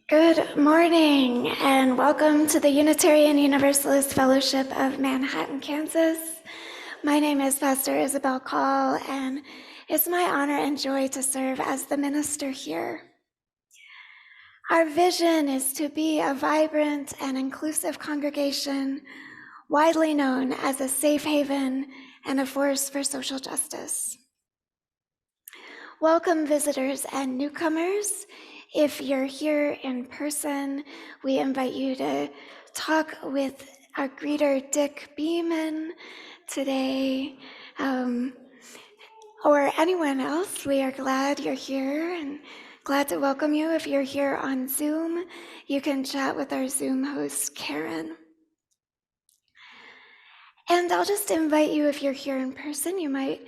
Good morning, and welcome to the Unitarian Universalist Fellowship of Manhattan, Kansas. My name is Pastor Isabel Call, and it's my honor and joy to serve as the minister here. Our vision is to be a vibrant and inclusive congregation, widely known as a safe haven and a force for social justice. Welcome visitors and newcomers. If you're here in person, we invite you to talk with our greeter, Dick Beeman, today, or anyone else. We are glad you're here and glad to welcome you. If you're here on Zoom, you can chat with our Zoom host, Karen. And I'll just invite you, if you're here in person, you might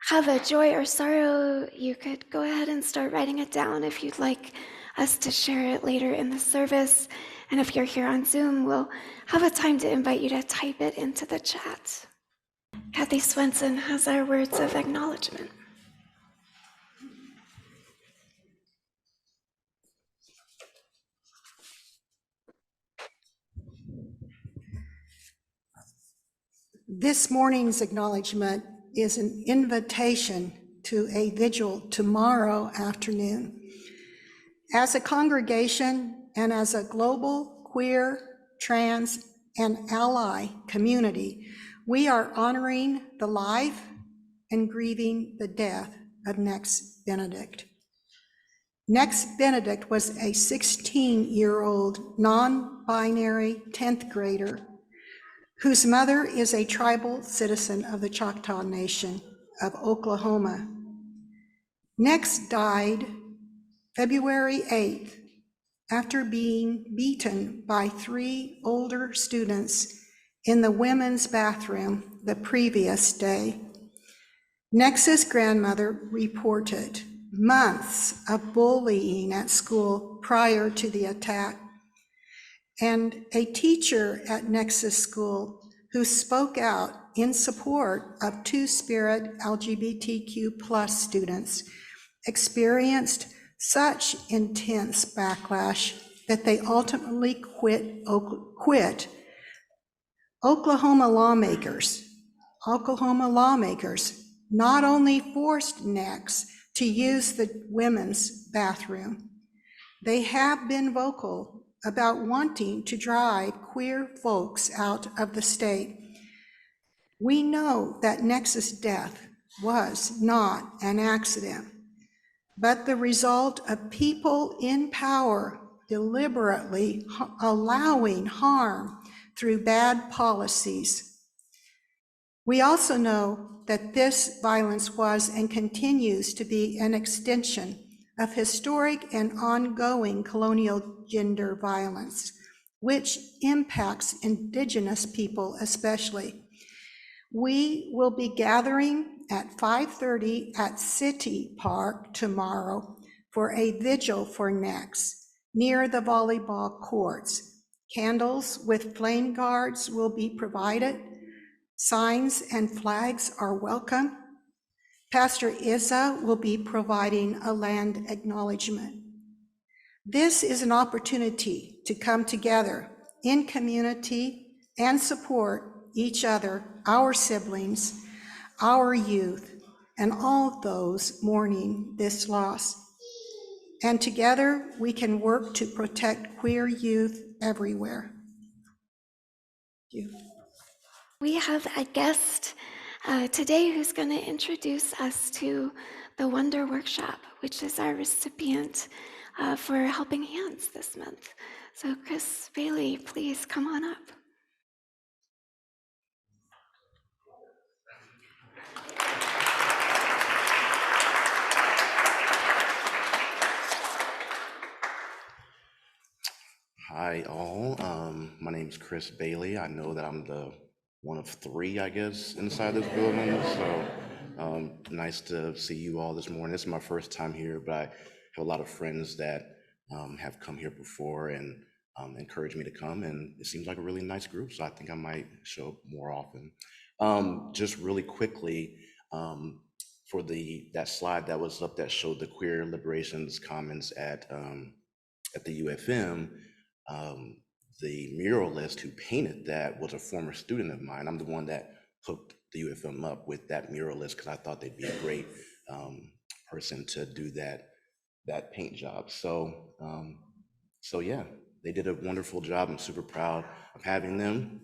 have a joy or sorrow. You could go ahead and start writing it down if you'd like us to share it later in the service. And if you're here on Zoom, we'll have a time to invite you to type it into the chat. Kathy Swenson has our words of acknowledgement. This morning's acknowledgement is an invitation to a vigil tomorrow afternoon. As a congregation and as a global queer, trans, and ally community, we are honoring the life and grieving the death of Nex Benedict. Nex Benedict was a 16-year-old non-binary 10th grader whose mother is a tribal citizen of the Choctaw Nation of Oklahoma. Nex died February 8th after being beaten by 3 older students in the women's bathroom the previous day. Nex's grandmother reported months of bullying at school prior to the attack, and a teacher at Nex's school who spoke out in support of Two-Spirit LGBTQ+ students experienced such intense backlash that they ultimately quit. Oklahoma lawmakers not only forced Nex to use the women's bathroom, they have been vocal about wanting to drive queer folks out of the state. We know that Nex's death was not an accident, but the result of people in power deliberately allowing harm through bad policies. We also know that this violence was and continues to be an extension of historic and ongoing colonial gender violence, which impacts Indigenous people especially. We will be gathering at 5:30 at City Park tomorrow for a vigil for Nex near the volleyball courts. Candles with flame guards will be provided. Signs and flags are welcome. Pastor Izza will be providing a land acknowledgement. This is an opportunity to come together in community and support each other, our siblings, our youth, and all those mourning this loss. And together we can work to protect queer youth everywhere. Thank you. We have a guest today who's going to introduce us to the Wonder Workshop, which is our recipient for Helping Hands this month. So Chris Bailey, please come on up. Hi all, my name is Chris Bailey. I know that I'm the one of 3, I guess, inside this building, so nice to see you all this morning. This is my first time here, but I have a lot of friends that have come here before and encouraged me to come, and it seems like a really nice group, so I think I might show up more often. Just really quickly, for that slide that was up that showed the Queer Liberations Commons at at the UFM, um, the muralist who painted that was a former student of mine. I'm the one that hooked the UFM up with that muralist because I thought they'd be a great person to do that paint job. So yeah, they did a wonderful job. I'm super proud of having them.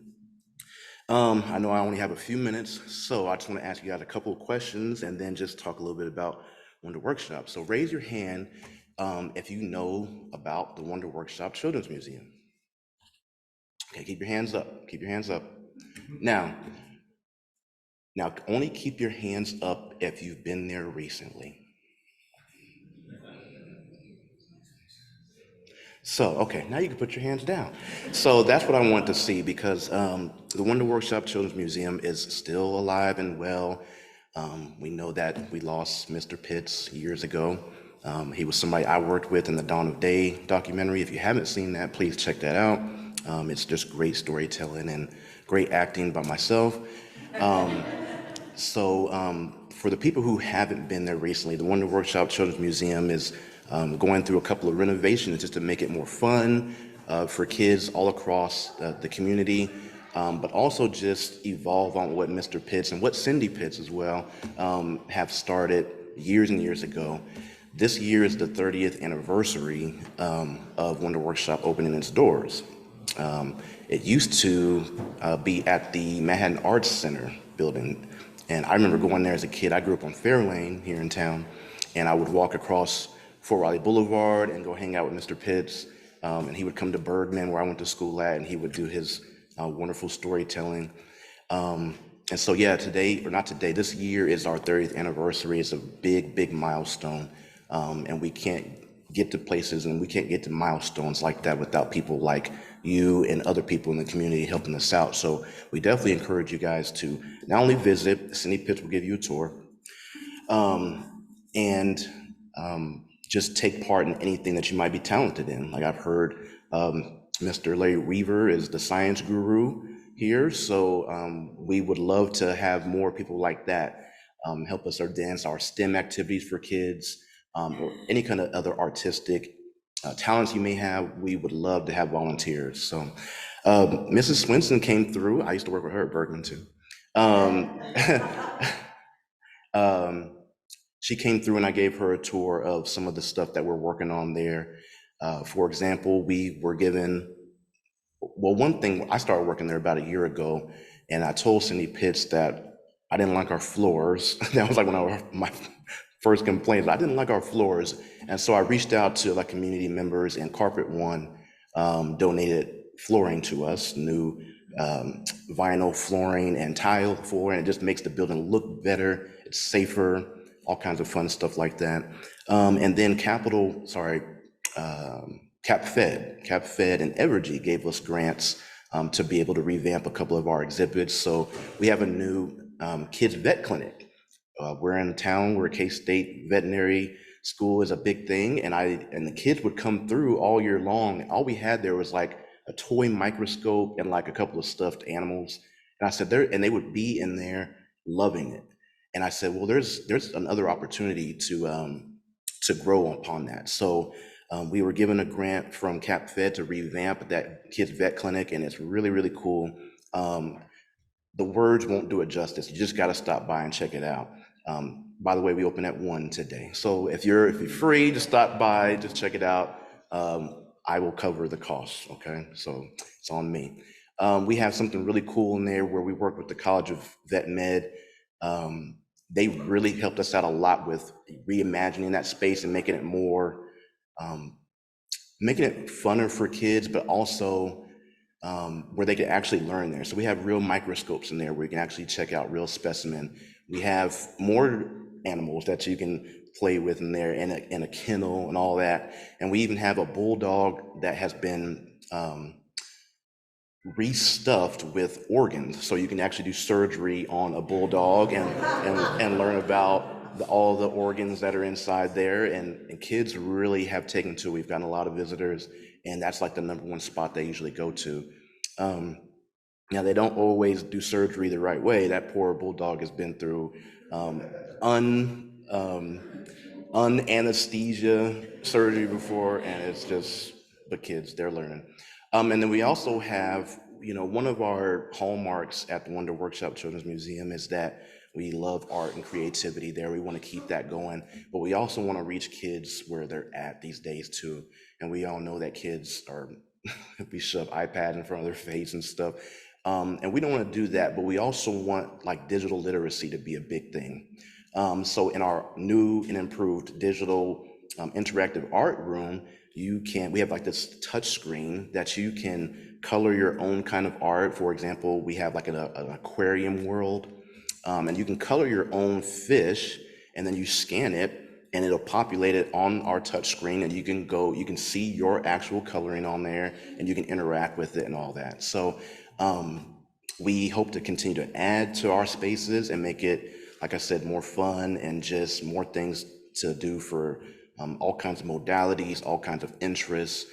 I know I only have a few minutes, so I just want to ask you guys a couple of questions and then just talk a little bit about Wonder Workshop. So raise your hand if you know about the Wonder Workshop Children's Museum. Okay, keep your hands up. Keep your hands up. Now, only keep your hands up if you've been there recently. So, okay, now you can put your hands down. So that's what I want to see because the Wonder Workshop Children's Museum is still alive and well. We know that we lost Mr. Pitts years ago. He was somebody I worked with in the Dawn of Day documentary. If you haven't seen that, please check that out. It's just great storytelling and great acting by myself. So for the people who haven't been there recently, the Wonder Workshop Children's Museum is going through a couple of renovations just to make it more fun for kids all across the community, but also just evolve on what Mr. Pitts and what Cindy Pitts as well have started years and years ago. This year is the 30th anniversary of Wonder Workshop opening its doors. It used to be at the Manhattan Arts Center building. And I remember going there as a kid. I grew up on Fairlane here in town, and I would walk across Fort Riley Boulevard and go hang out with Mr. Pitts. And he would come to Bergman, where I went to school at, and he would do his wonderful storytelling. And so, yeah, today, or not today, this year is our 30th anniversary. It's a big, big milestone. And we can't get to places and we can't get to milestones like that without people like you and other people in the community helping us out. So we definitely encourage you guys to not only visit, Cindy Pitts will give you a tour, and just take part in anything that you might be talented in. Like I've heard Mr. Larry Weaver is the science guru here, so we would love to have more people like that help us advance our STEM activities for kids, or any kind of other artistic talents you may have. We would love to have volunteers. So Mrs. Swinson came through. I used to work with her at Bergman too. She came through and I gave her a tour of some of the stuff that we're working on there. For example, we were given, well, one thing, I started working there about a year ago, and I told Cindy Pitts that I didn't like our floors. That was like my first complaints. I didn't like our floors. And so I reached out to like community members, and Carpet One donated flooring to us, new vinyl flooring and tile flooring. It just makes the building look better. It's safer, all kinds of fun stuff like that. And then Cap Fed and Evergy gave us grants to be able to revamp a couple of our exhibits. So we have a new kids vet clinic. We're in a town where K-State veterinary school is a big thing, and the kids would come through all year long. All we had there was like a toy microscope and like a couple of stuffed animals. And I said, and they would be in there loving it. And I said, well, there's another opportunity to grow upon that. So we were given a grant from Cap Fed to revamp that kids vet clinic, and it's really, really cool. The words won't do it justice. You just got to stop by and check it out. By the way, we open at 1 today. So if you're free, just stop by, just check it out. I will cover the costs, okay? So it's on me. We have something really cool in there where we work with the College of Vet Med. They really helped us out a lot with reimagining that space and making it more, making it funner for kids, but also where they can actually learn there. So we have real microscopes in there where you can actually check out real specimen. We have more animals that you can play with in there, and a kennel and all that. And we even have a bulldog that has been restuffed with organs, so you can actually do surgery on a bulldog and learn about all the organs that are inside there. And kids really have taken to it. We've gotten a lot of visitors, and that's like the #1 spot they usually go to. Now, they don't always do surgery the right way. That poor bulldog has been through unanesthesia surgery before, and it's just but kids, they're learning. And then we also have, one of our hallmarks at the Wonder Workshop Children's Museum is that we love art and creativity there. We want to keep that going, but we also want to reach kids where they're at these days too. And we all know that kids are, we shove iPads in front of their face and stuff. And we don't want to do that, but we also want like digital literacy to be a big thing. So in our new and improved digital interactive art room, we have like this touch screen that you can color your own kind of art. For example, we have like an aquarium world, and you can color your own fish, and then you scan it and it'll populate it on our touch screen, and you can see your actual coloring on there, and you can interact with it and all that. So we hope to continue to add to our spaces and make it, like I said, more fun and just more things to do for all kinds of modalities, all kinds of interests,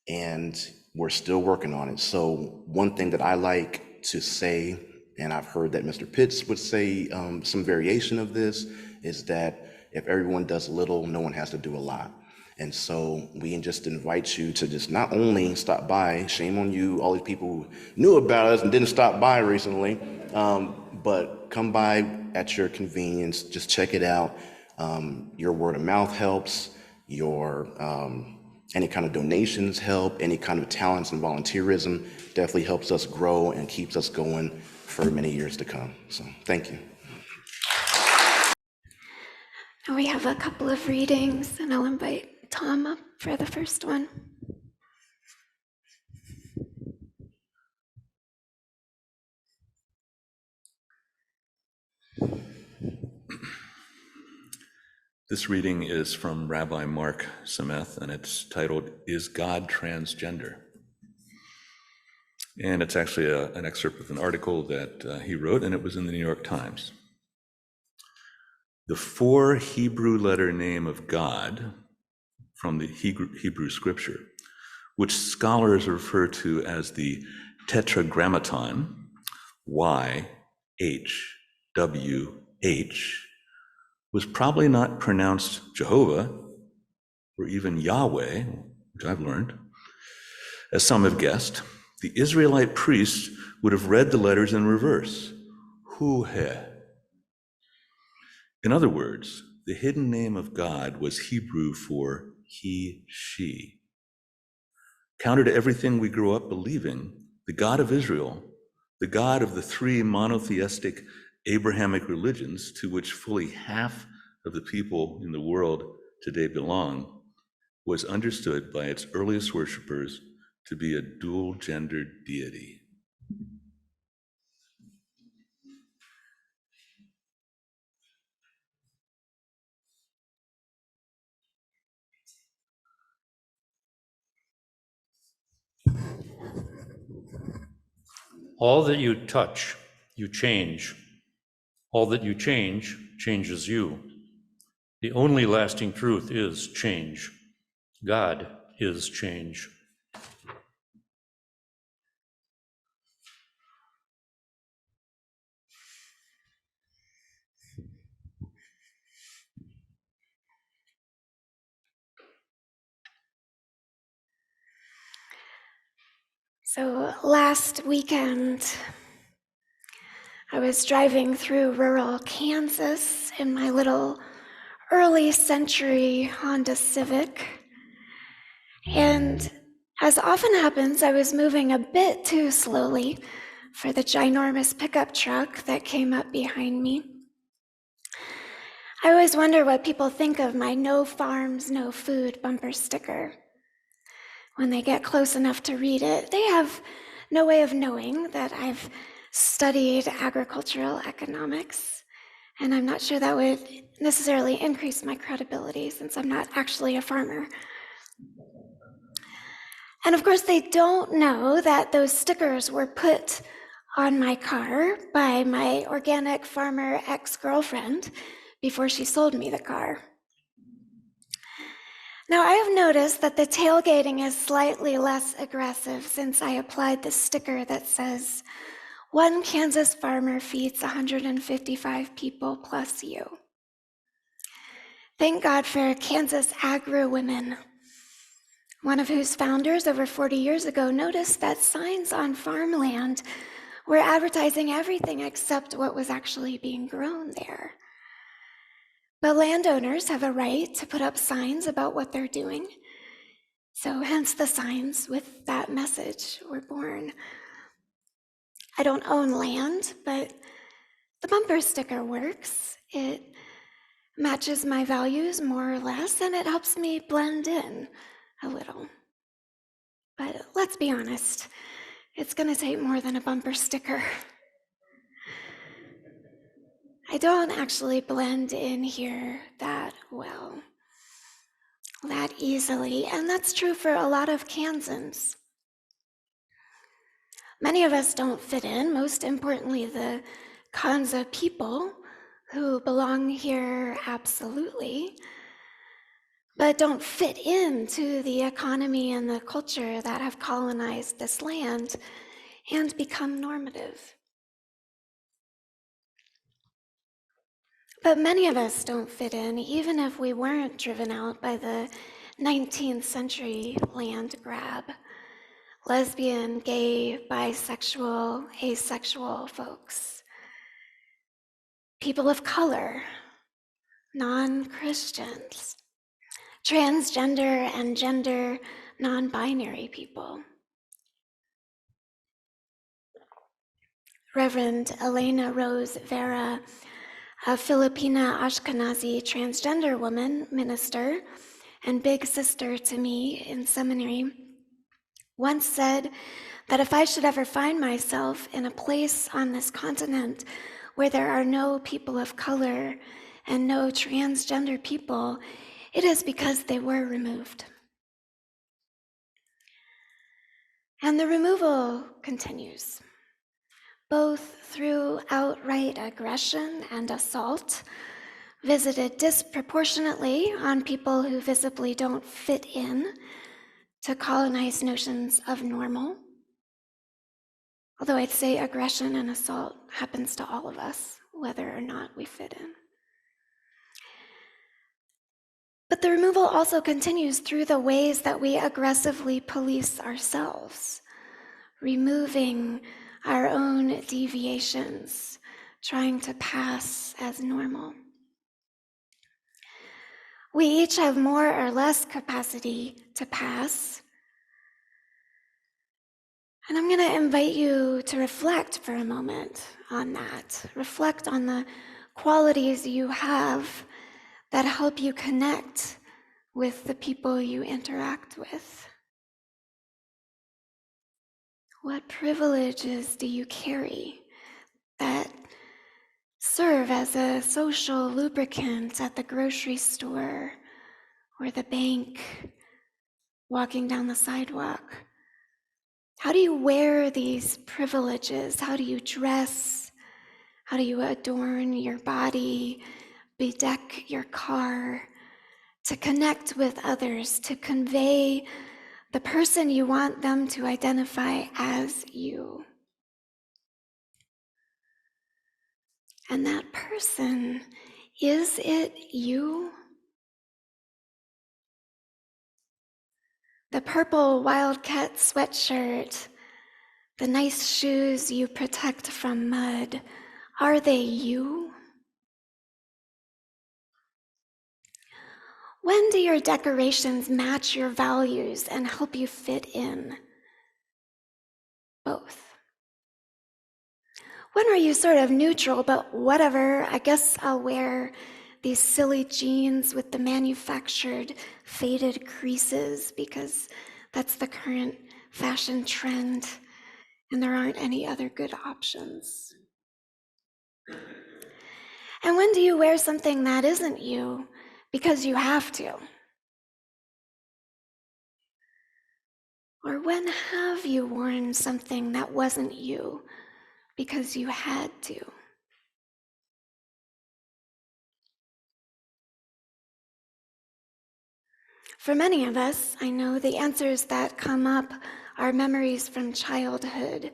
and we're still working on it. So one thing that I like to say, and I've heard that Mr. Pitts would say some variation of this, is that if everyone does little, no one has to do a lot. And so we just invite you to just not only stop by, shame on you, all these people who knew about us and didn't stop by recently, but come by at your convenience, just check it out. Your word of mouth helps, your any kind of donations help, any kind of talents and volunteerism definitely helps us grow and keeps us going for many years to come. So thank you. Now we have a couple of readings, and I'll invite Tom up for the first one. This reading is from Rabbi Mark Sameth, and it's titled, "Is God Transgender?" And it's actually an excerpt of an article that he wrote, and it was in the New York Times. The 4 Hebrew letter name of God from the Hebrew scripture, which scholars refer to as the Tetragrammaton, YHWH, was probably not pronounced Jehovah or even Yahweh, which I've learned. As some have guessed, the Israelite priests would have read the letters in reverse, Hu-He. In other words, the hidden name of God was Hebrew for he, she. Counter to everything we grew up believing, the God of Israel, the God of the 3 monotheistic Abrahamic religions to which fully half of the people in the world today belong, was understood by its earliest worshipers to be a dual-gendered deity. All that you touch, you change. All that you change, changes you. The only lasting truth is change. God is change. So last weekend, I was driving through rural Kansas in my little early century Honda Civic. And as often happens, I was moving a bit too slowly for the ginormous pickup truck that came up behind me. I always wonder what people think of my "No farms, no food" bumper sticker. When they get close enough to read it, they have no way of knowing that I've studied agricultural economics, and I'm not sure that would necessarily increase my credibility since I'm not actually a farmer. And of course, they don't know that those stickers were put on my car by my organic farmer ex-girlfriend before she sold me the car. Now, I have noticed that the tailgating is slightly less aggressive since I applied the sticker that says, "One Kansas farmer feeds 155 people plus you." Thank God for Kansas agri women. one of whose founders over 40 years ago noticed that signs on farmland were advertising everything except what was actually being grown there. But landowners have a right to put up signs about what they're doing. So hence the signs with that message were born. I don't own land, but the bumper sticker works. It matches my values more or less, and it helps me blend in a little. But let's be honest, it's going to take more than a bumper sticker. I don't actually blend in here that well, that easily, and that's true for a lot of Kansans. Many of us don't fit in, most importantly, the Kanza people who belong here absolutely, but don't fit into the economy and the culture that have colonized this land and become normative. But many of us don't fit in, even if we weren't driven out by the 19th century land grab. Lesbian, gay, bisexual, asexual folks. People of color, non-Christians, transgender and gender non-binary people. Reverend Elena Rose Vera, a Filipina Ashkenazi transgender woman, minister, and big sister to me in seminary, once said that if I should ever find myself in a place on this continent where there are no people of color and no transgender people, it is because they were removed. And the removal continues, both through outright aggression and assault, visited disproportionately on people who visibly don't fit in to colonized notions of normal. Although I'd say aggression and assault happens to all of us, whether or not we fit in. But the removal also continues through the ways that we aggressively police ourselves, removing our own deviations, trying to pass as normal. We each have more or less capacity to pass. And I'm going to invite you to reflect for a moment on that. Reflect on the qualities you have that help you connect with the people you interact with. What privileges do you carry that serve as a social lubricant at the grocery store or the bank, walking down the sidewalk? How do you wear these privileges? How do you dress? How do you adorn your body, bedeck your car, to connect with others, to convey the person you want them to identify as you? And that person, is it you? The purple wildcat sweatshirt, the nice shoes you protect from mud, are they you? When do your decorations match your values and help you fit in? Both. When are you sort of neutral, but whatever, I guess I'll wear these silly jeans with the manufactured faded creases because that's the current fashion trend and there aren't any other good options? And when do you wear something that isn't you because you have to? Or when have you worn something that wasn't you because you had to? For many of us, I know the answers that come up are memories from childhood.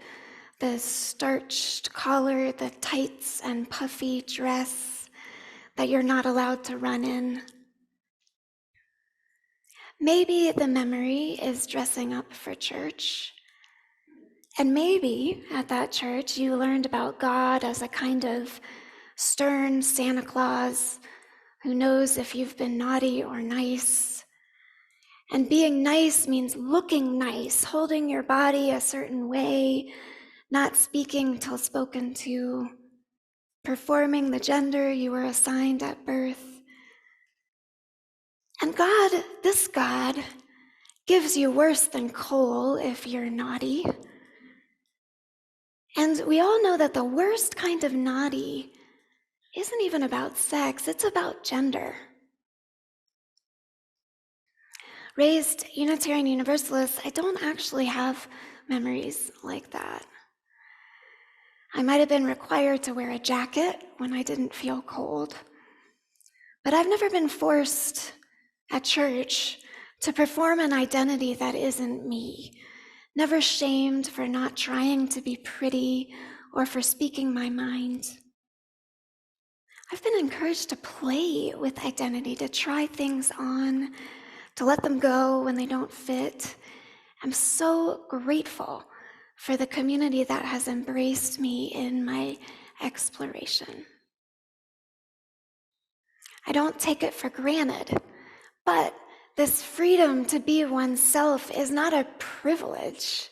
The starched collar, the tights and puffy dress that you're not allowed to run in. Maybe the memory is dressing up for church. And maybe at that church you learned about God as a kind of stern Santa Claus who knows if you've been naughty or nice. And being nice means looking nice, holding your body a certain way, not speaking till spoken to, performing the gender you were assigned at birth. And God, this God, gives you worse than coal if you're naughty. And we all know that the worst kind of naughty isn't even about sex, it's about gender. Raised Unitarian Universalists, I don't actually have memories like that. I might have been required to wear a jacket when I didn't feel cold, but I've never been forced at church to perform an identity that isn't me, never shamed for not trying to be pretty or for speaking my mind. I've been encouraged to play with identity, to try things on, to let them go when they don't fit. I'm so grateful for the community that has embraced me in my exploration. I don't take it for granted, but this freedom to be oneself is not a privilege.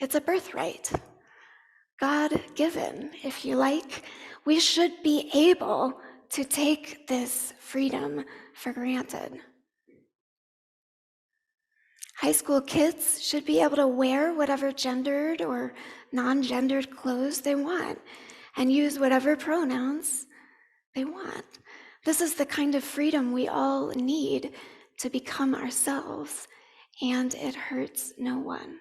It's a birthright, God-given, if you like. We should be able to take this freedom for granted. High school kids should be able to wear whatever gendered or non-gendered clothes they want and use whatever pronouns they want. This is the kind of freedom we all need to become ourselves, and it hurts no one.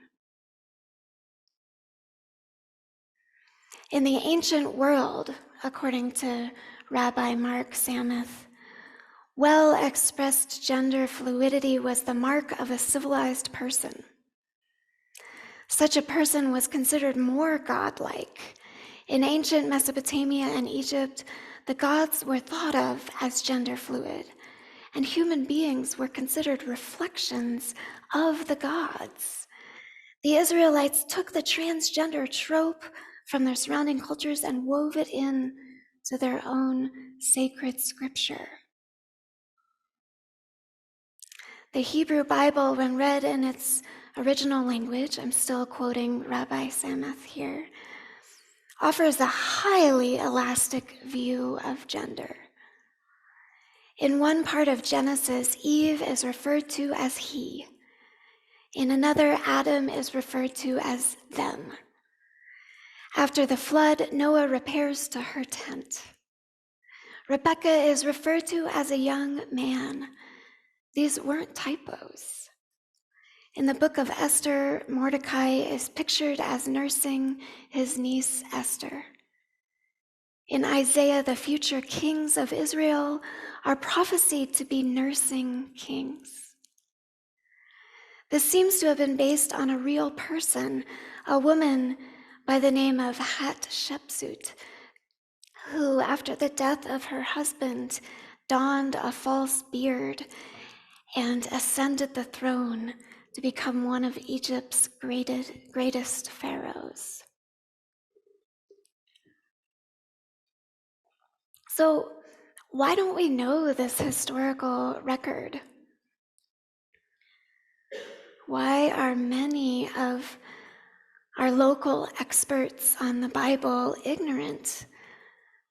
In the ancient world, according to Rabbi Mark Samuth, well-expressed gender fluidity was the mark of a civilized person. Such a person was considered more godlike. In ancient Mesopotamia and Egypt, the gods were thought of as gender fluid, and human beings were considered reflections of the gods. The Israelites took the transgender trope from their surrounding cultures and wove it in to their own sacred scripture. The Hebrew Bible, when read in its original language, I'm still quoting Rabbi Samuth here, offers a highly elastic view of gender. In one part of Genesis, Eve is referred to as he. In another, Adam is referred to as them. After the flood, Noah repairs to her tent. Rebecca is referred to as a young man. These weren't typos. In the book of Esther, Mordecai is pictured as nursing his niece Esther. In Isaiah, the future kings of Israel are prophesied to be nursing kings. This seems to have been based on a real person, a woman by the name of Hatshepsut, who, after the death of her husband, donned a false beard and ascended the throne to become one of Egypt's greatest pharaohs. So, why don't we know this historical record? Why are many of our local experts on the Bible ignorant,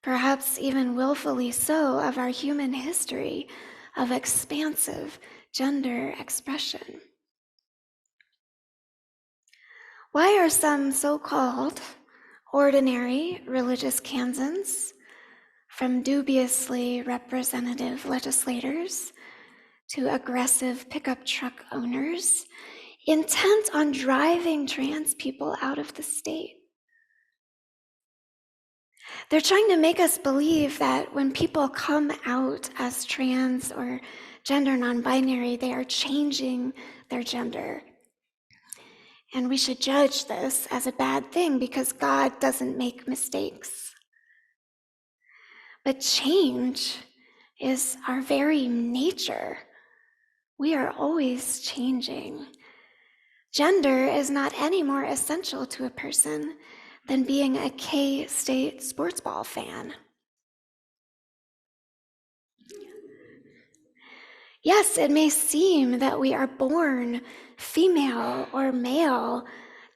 perhaps even willfully so, of our human history of expansive gender expression? Why are some so-called ordinary religious Kansans, from dubiously representative legislators to aggressive pickup truck owners, intent on driving trans people out of the state? They're trying to make us believe that when people come out as trans or gender non-binary, they are changing their gender. And we should judge this as a bad thing because God doesn't make mistakes. But change is our very nature. We are always changing. Gender is not any more essential to a person than being a K-State sports ball fan. Yes, it may seem that we are born female or male,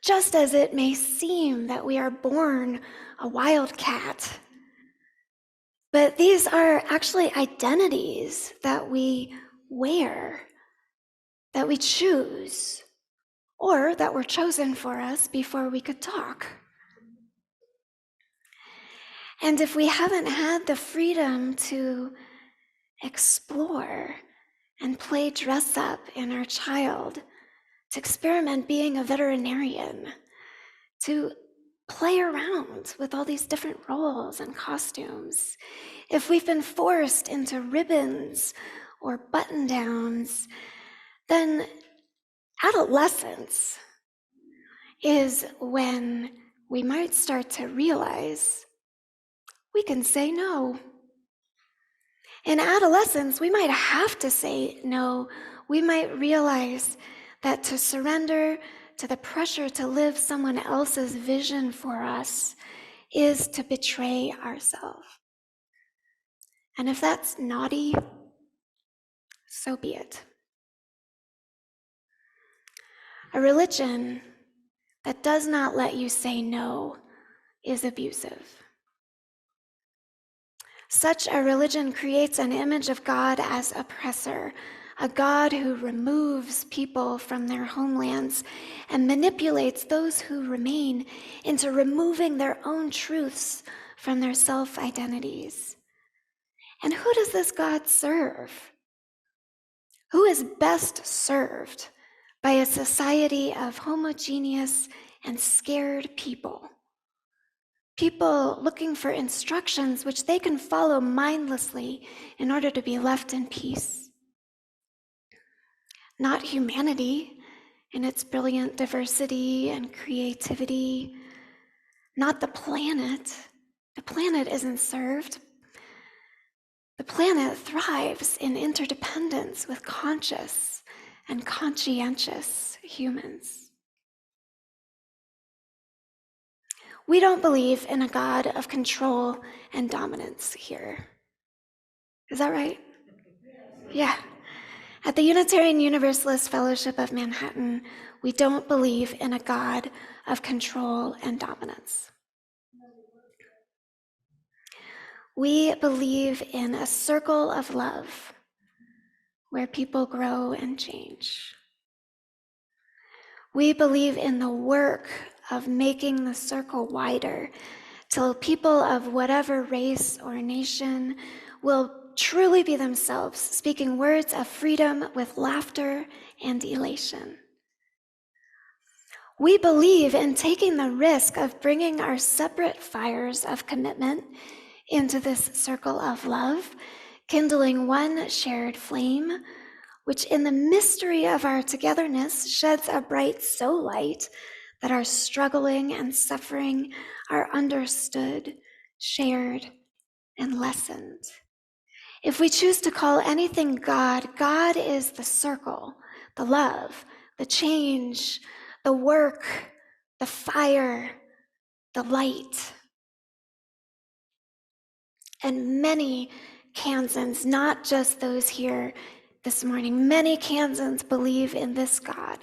just as it may seem that we are born a wildcat. But these are actually identities that we wear, that we choose, or that were chosen for us before we could talk. And if we haven't had the freedom to explore and play dress up in our child, to experiment being a veterinarian, to play around with all these different roles and costumes, if we've been forced into ribbons or button downs, then adolescence is when we might start to realize we can say no. In adolescence, we might have to say no. We might realize that to surrender to the pressure to live someone else's vision for us is to betray ourselves. And if that's naughty, so be it. A religion that does not let you say no is abusive. Such a religion creates an image of God as oppressor, a God who removes people from their homelands and manipulates those who remain into removing their own truths from their self-identities. And who does this God serve? Who is best served by a society of homogeneous and scared people? People looking for instructions which they can follow mindlessly in order to be left in peace. Not humanity in its brilliant diversity and creativity. Not the planet. The planet isn't served. The planet thrives in interdependence with conscious and conscientious humans. We don't believe in a God of control and dominance here. Is that right? Yeah. At the Unitarian Universalist Fellowship of Manhattan, we don't believe in a God of control and dominance. We believe in a circle of love where people grow and change. We believe in the work of making the circle wider till people of whatever race or nation will truly be themselves, speaking words of freedom with laughter and elation. We believe in taking the risk of bringing our separate fires of commitment into this circle of love, kindling one shared flame, which in the mystery of our togetherness sheds a bright so light that our struggling and suffering are understood, shared, and lessened. If we choose to call anything God, God is the circle, the love, the change, the work, the fire, the light. And many Kansans, not just those here this morning, many Kansans believe in this God.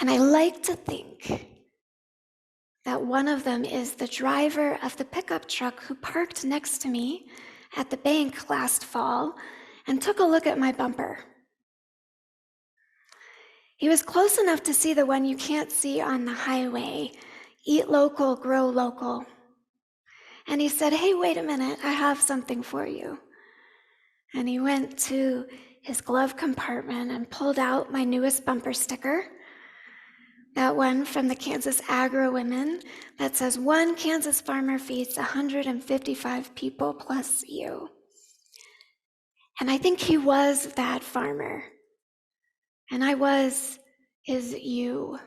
And I like to think that one of them is the driver of the pickup truck who parked next to me at the bank last fall and took a look at my bumper. He was close enough to see the one you can't see on the highway, eat local, grow local. And he said, "Hey, wait a minute, I have something for you." And he went to his glove compartment and pulled out my newest bumper sticker, that one from the Kansas Agro Women that says, "One Kansas farmer feeds 155 people plus you." And I think he was that farmer. And I was his you.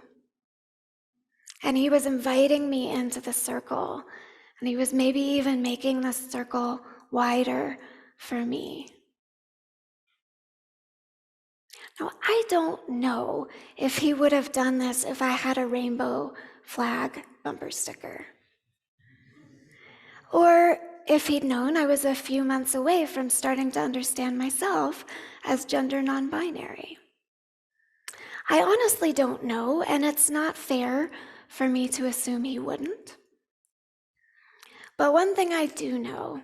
And he was inviting me into the circle. And he was maybe even making the circle wider for me. Now, I don't know if he would have done this if I had a rainbow flag bumper sticker, or if he'd known I was a few months away from starting to understand myself as gender non-binary. I honestly don't know, and it's not fair for me to assume he wouldn't. But one thing I do know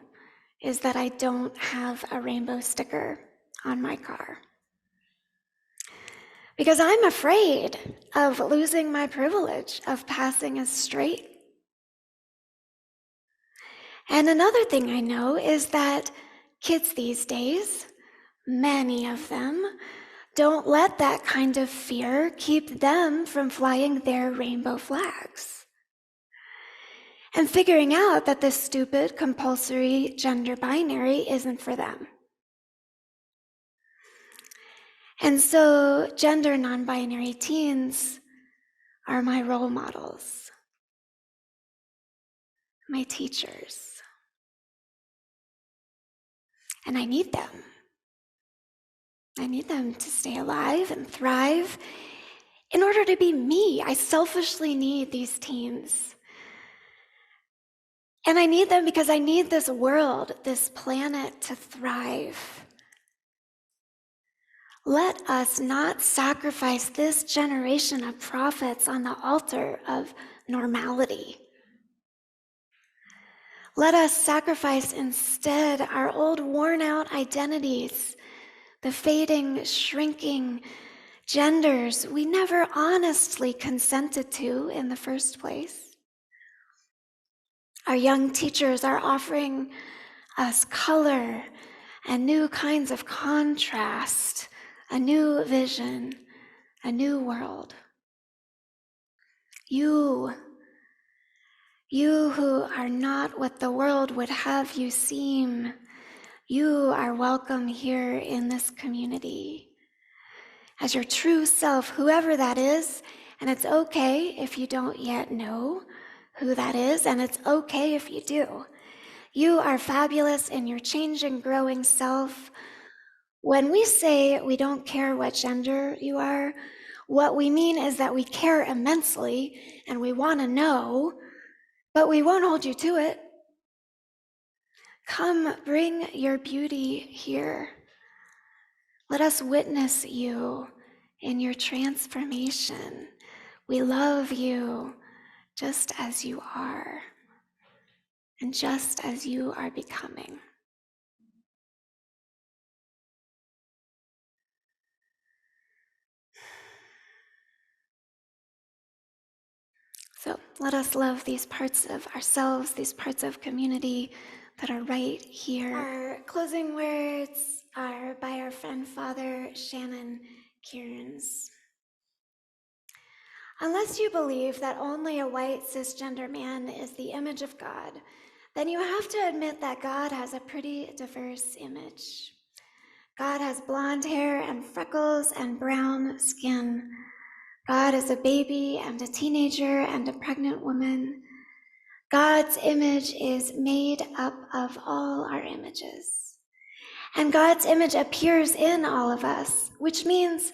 is that I don't have a rainbow sticker on my car, because I'm afraid of losing my privilege of passing as straight. And another thing I know is that kids these days, many of them, don't let that kind of fear keep them from flying their rainbow flags and figuring out that this stupid compulsory gender binary isn't for them. And so gender non-binary teens are my role models, my teachers, and I need them. I need them to stay alive and thrive in order to be me. I selfishly need these teens. And I need them because I need this world, this planet to thrive. Let us not sacrifice this generation of prophets on the altar of normality. Let us sacrifice instead our old worn-out identities, the fading, shrinking genders we never honestly consented to in the first place. Our young teachers are offering us color and new kinds of contrast, a new vision, a new world. You who are not what the world would have you seem, you are welcome here in this community as your true self, whoever that is, and it's okay if you don't yet know who that is, and it's okay if you do. You are fabulous in your changing, growing self. When we say we don't care what gender you are, what we mean is that we care immensely and we want to know, but we won't hold you to it. Come, bring your beauty here. Let us witness you in your transformation. We love you just as you are and just as you are becoming. So let us love these parts of ourselves, these parts of community that are right here. Our closing words are by our friend Father Shannon Kearns. Unless you believe that only a white cisgender man is the image of God, then you have to admit that God has a pretty diverse image. God has blonde hair and freckles and brown skin. God is a baby and a teenager and a pregnant woman. God's image is made up of all our images. And God's image appears in all of us, which means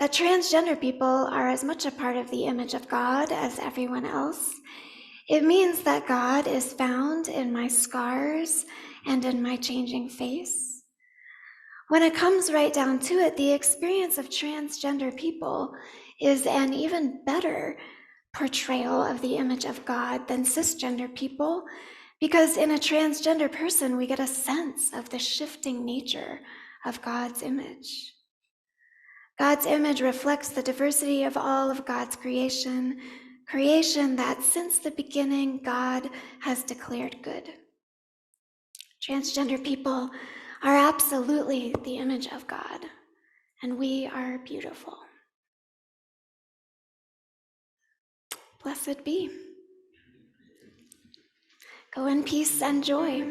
that transgender people are as much a part of the image of God as everyone else. It means that God is found in my scars and in my changing face. When it comes right down to it, the experience of transgender people is an even better portrayal of the image of God than cisgender people, because in a transgender person, we get a sense of the shifting nature of God's image. God's image reflects the diversity of all of God's creation that since the beginning God has declared good. Transgender people are absolutely the image of God, and we are beautiful. Blessed be. Go in peace and joy.